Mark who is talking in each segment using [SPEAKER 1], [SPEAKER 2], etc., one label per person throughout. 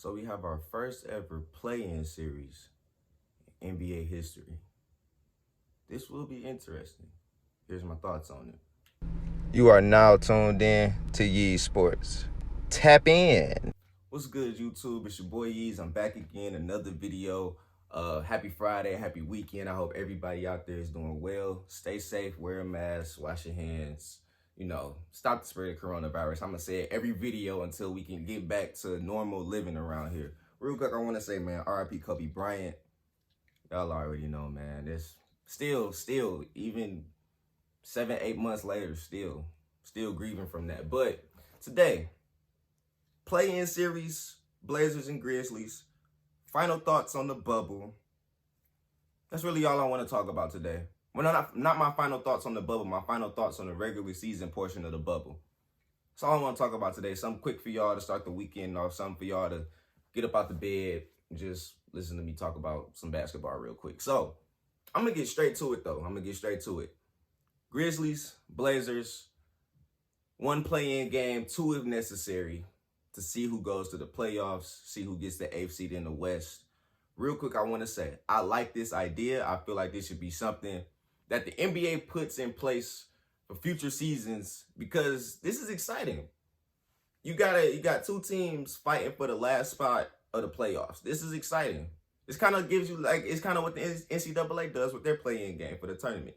[SPEAKER 1] So we have our first ever play-in series in NBA history. This will be interesting. Here's my thoughts on it.
[SPEAKER 2] You are now tuned in to Yee Sports. Tap in.
[SPEAKER 1] What's good, YouTube? It's your boy Yeez. I'm back again, another video. Happy Friday, happy weekend. I hope everybody out there is doing well. Stay safe, wear a mask, wash your hands. Stop the spread of coronavirus. I'm gonna say it every video until we can get back to normal living around here. Real quick, I want to say, man, R.I.P. Kobe Bryant. Y'all already know, man. It's still, even 7-8 months later, still grieving from that. But today, play-in series, Blazers and Grizzlies. Final thoughts on the bubble. That's really all I want to talk about today. Well, not my final thoughts on the bubble, my final thoughts on the regular season portion of the bubble. That's all I want to talk about today. Something quick for y'all to start the weekend off, something for y'all to get up out the bed and just listen to me talk about some basketball real quick. So, I'm going to get straight to it, though. Grizzlies, Blazers, one play-in game, two if necessary, to see who goes to the playoffs, see who gets the 8th seed in the West. Real quick, I want to say, I like this idea. I feel like this should be something that the NBA puts in place for future seasons because this is exciting. You got two teams fighting for the last spot of the playoffs. This is exciting. This kind of gives you it's kind of what the NCAA does with their play-in game for the tournament.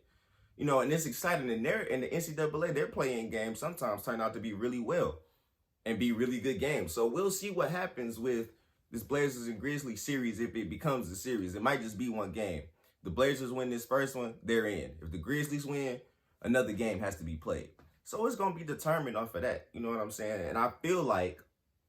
[SPEAKER 1] And it's exciting. And the NCAA, their play-in games sometimes turn out to be really well and be really good games. So we'll see what happens with this Blazers and Grizzlies series if it becomes a series. It might just be one game. The Blazers win this first one, they're in. If the Grizzlies win, another game has to be played. So it's going to be determined off of that. You know what I'm saying? And I feel like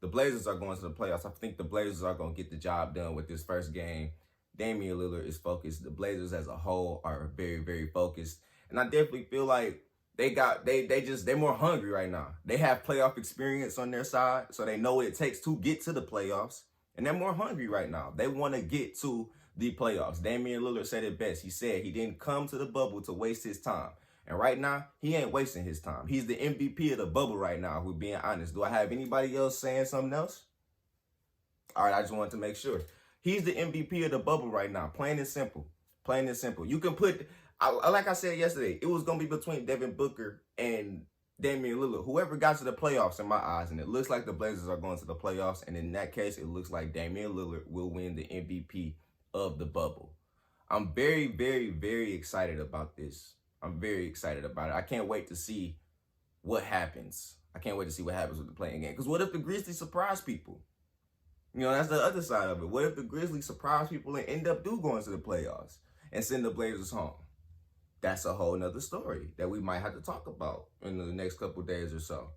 [SPEAKER 1] the Blazers are going to the playoffs. I think the Blazers are going to get the job done with this first game. Damian Lillard is focused. The Blazers as a whole are very, very focused. And I definitely feel like they're more hungry right now. They have playoff experience on their side, so they know what it takes to get to the playoffs. And they're more hungry right now. They want to get to the playoffs. Damian Lillard said it best. He said he didn't come to the bubble to waste his time. And right now, he ain't wasting his time. He's the MVP of the bubble right now, if we're being honest. Do I have anybody else saying something else? All right, I just wanted to make sure. He's the MVP of the bubble right now, plain and simple. Plain and simple. You can put, like I said yesterday, it was going to be between Devin Booker and Damian Lillard. Whoever got to the playoffs in my eyes, and it looks like the Blazers are going to the playoffs, and in that case, it looks like Damian Lillard will win the MVP of the bubble. I'm very, very, very excited about this. I'm very excited about it. I can't wait to see what happens. I can't wait to see what happens with the playing game. Because what if the Grizzlies surprise people? That's the other side of it. What if the Grizzlies surprise people and end up going to the playoffs and send the Blazers home? That's a whole nother story that we might have to talk about in the next couple of days or so.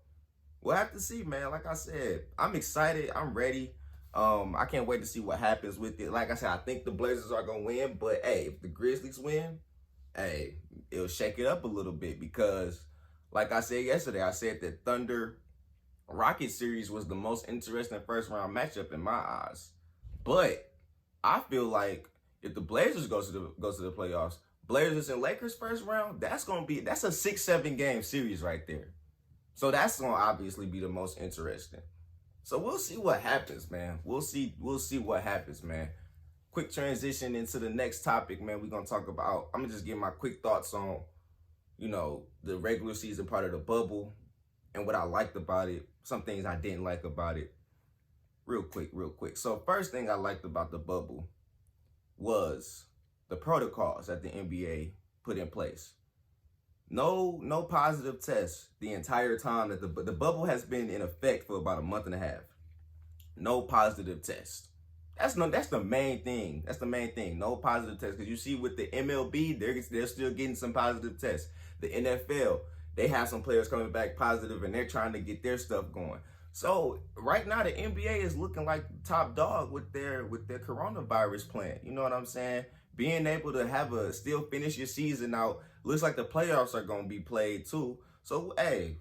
[SPEAKER 1] We'll have to see, man. Like I said, I'm excited. I'm ready. I can't wait to see what happens with it. Like I said, I think the Blazers are going to win. But, hey, if the Grizzlies win, hey, it'll shake it up a little bit because, like I said yesterday, I said that Thunder-Rockets series was the most interesting first-round matchup in my eyes. But I feel like if the Blazers go to the playoffs, Blazers and Lakers first round, that's a 6-7 game series right there. So that's going to obviously be the most interesting. So we'll see what happens, man. We'll see what happens, man. Quick transition into the next topic, man. We're going to talk about, I'm going to just give my quick thoughts on, the regular season part of the bubble and what I liked about it, some things I didn't like about it. Real quick. So first thing I liked about the bubble was the protocols that the NBA put in place. No positive tests the entire time that the bubble has been in effect for about a month and a half. No positive test. That's the main thing. That's the main thing. No positive tests. Because you see with the MLB, they're still getting some positive tests. The NFL, they have some players coming back positive and they're trying to get their stuff going. So right now the NBA is looking like top dog with their coronavirus plan. You know what I'm saying? Being able to still finish your season out. Looks like the playoffs are going to be played too. So, hey,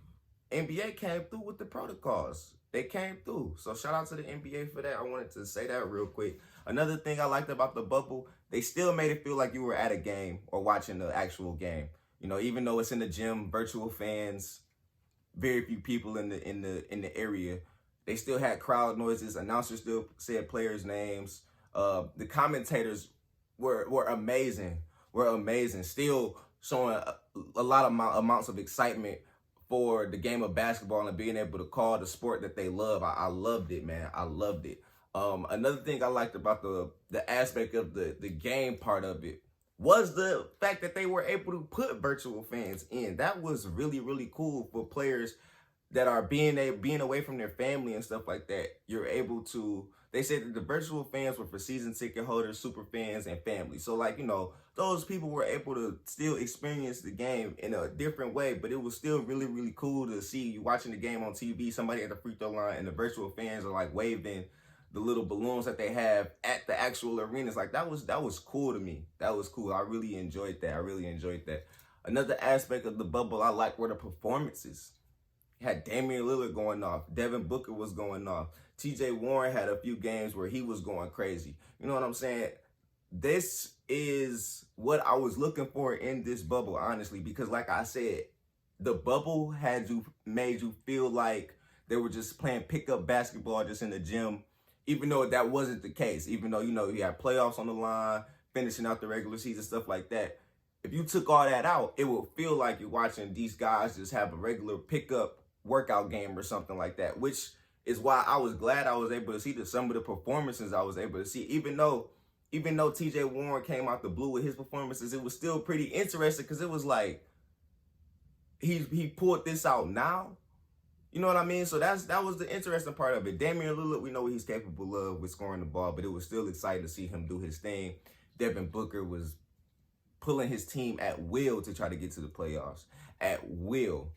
[SPEAKER 1] NBA came through with the protocols. They came through. So, shout out to the NBA for that. I wanted to say that real quick. Another thing I liked about the bubble, they still made it feel like you were at a game or watching the actual game. Even though it's in the gym, virtual fans, very few people in the area, They still had crowd noises. Announcers still said players' names. The commentators were amazing. Were amazing. Still showing a lot of amounts of excitement for the game of basketball and being able to call the sport that they love. I loved it, man. I loved it. Another thing I liked about the aspect of the game part of it was the fact that they were able to put virtual fans in. That was really, really cool for players that are being away from their family and stuff like that. You're able to, they said that the virtual fans were for season ticket holders, super fans, and family. So like, those people were able to still experience the game in a different way, but it was still really, really cool to see you watching the game on TV, somebody at the free throw line, and the virtual fans are like waving the little balloons that they have at the actual arenas. Like that was cool to me. That was cool. I really enjoyed that. Another aspect of the bubble I liked were the performances. You had Damian Lillard going off. Devin Booker was going off. TJ Warren had a few games where he was going crazy. You know what I'm saying? This is what I was looking for in this bubble, honestly, because like I said, the bubble made you feel like they were just playing pickup basketball just in the gym, even though that wasn't the case. Even though, you had playoffs on the line, finishing out the regular season, stuff like that. If you took all that out, it would feel like you're watching these guys just have a regular pickup workout game or something like that, which is why I was glad I was able to see some of the performances I was able to see. Even though TJ Warren came out the blue with his performances, it was still pretty interesting because it was like he pulled this out now. You know what I mean? So that was the interesting part of it. Damian Lillard, we know what he's capable of with scoring the ball, but it was still exciting to see him do his thing. Devin Booker was pulling his team at will to try to get to the playoffs. At will,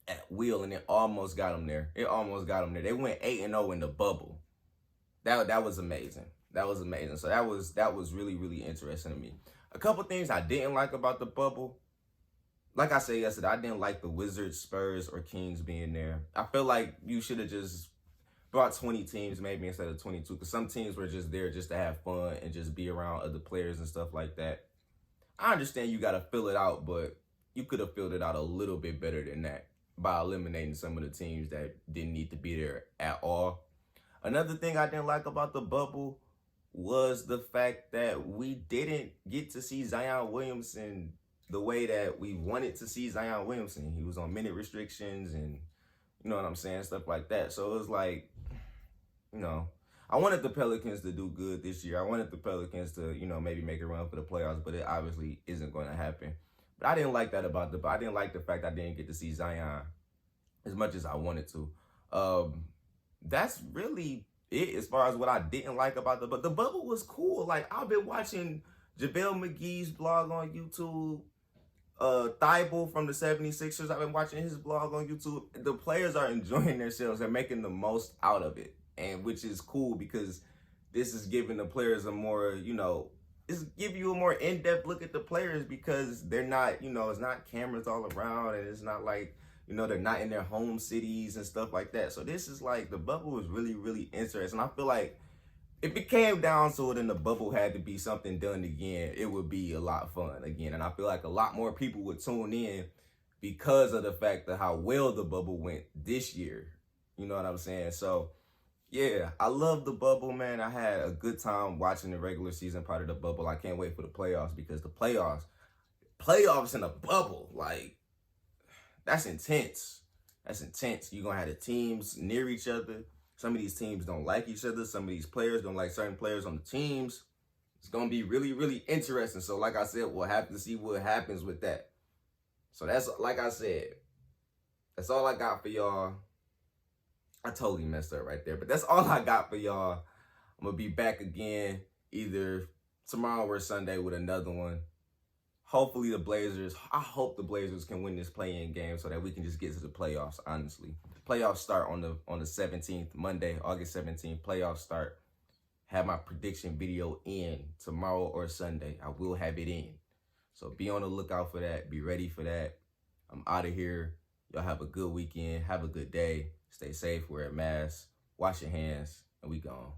[SPEAKER 1] and it almost got them there. They went 8-0 in the bubble. That was amazing. So that was really, really interesting to me. A couple things I didn't like about the bubble. Like I said yesterday, I didn't like the Wizards, Spurs, or Kings being there. I feel like you should have just brought 20 teams maybe instead of 22, because some teams were just there just to have fun and just be around other players and stuff like that. I understand you got to fill it out, but you could have filled it out a little bit better than that by eliminating some of the teams that didn't need to be there at all. Another thing I didn't like about the bubble was the fact that we didn't get to see Zion Williamson the way that we wanted to see Zion Williamson. He was on minute restrictions and, you know what I'm saying, stuff like that. So it was like, I wanted the Pelicans to do good this year. I wanted the Pelicans to, maybe make a run for the playoffs, but it obviously isn't going to happen. But I didn't like that about I didn't like the fact I didn't get to see Zion as much as I wanted to. That's really it as far as what I didn't like about but the bubble was cool. Like, I've been watching JaVale McGee's blog on YouTube. Thibault from the 76ers, I've been watching his blog on YouTube. The players are enjoying themselves. They're making the most out of it, and which is cool because this is giving the players a more, it's give you a more in-depth look at the players because they're not, it's not cameras all around, and it's not like, they're not in their home cities and stuff like that. So this is like, the bubble is really, really interesting. I feel like if it came down to it and the bubble had to be something done again, it would be a lot of fun again. And I feel like a lot more people would tune in because of the fact of how well the bubble went this year. You know what I'm saying? So, yeah, I love the bubble, man. I had a good time watching the regular season part of the bubble. I can't wait for the playoffs because the playoffs in a bubble, like, that's intense. You're going to have the teams near each other. Some of these teams don't like each other. Some of these players don't like certain players on the teams. It's going to be really, really interesting. So like I said, we'll have to see what happens with that. So that's, like I said, that's all I got for y'all. I totally messed up right there, but that's all I got for y'all. I'm going to be back again either tomorrow or Sunday with another one. Hopefully I hope the Blazers can win this play-in game so that we can just get to the playoffs, honestly. Playoffs start on the 17th, Monday, August 17th. Playoffs start. Have my prediction video in tomorrow or Sunday. I will have it in. So be on the lookout for that. Be ready for that. I'm out of here. Y'all have a good weekend. Have a good day. Stay safe. Wear a mask. Wash your hands. And we gone.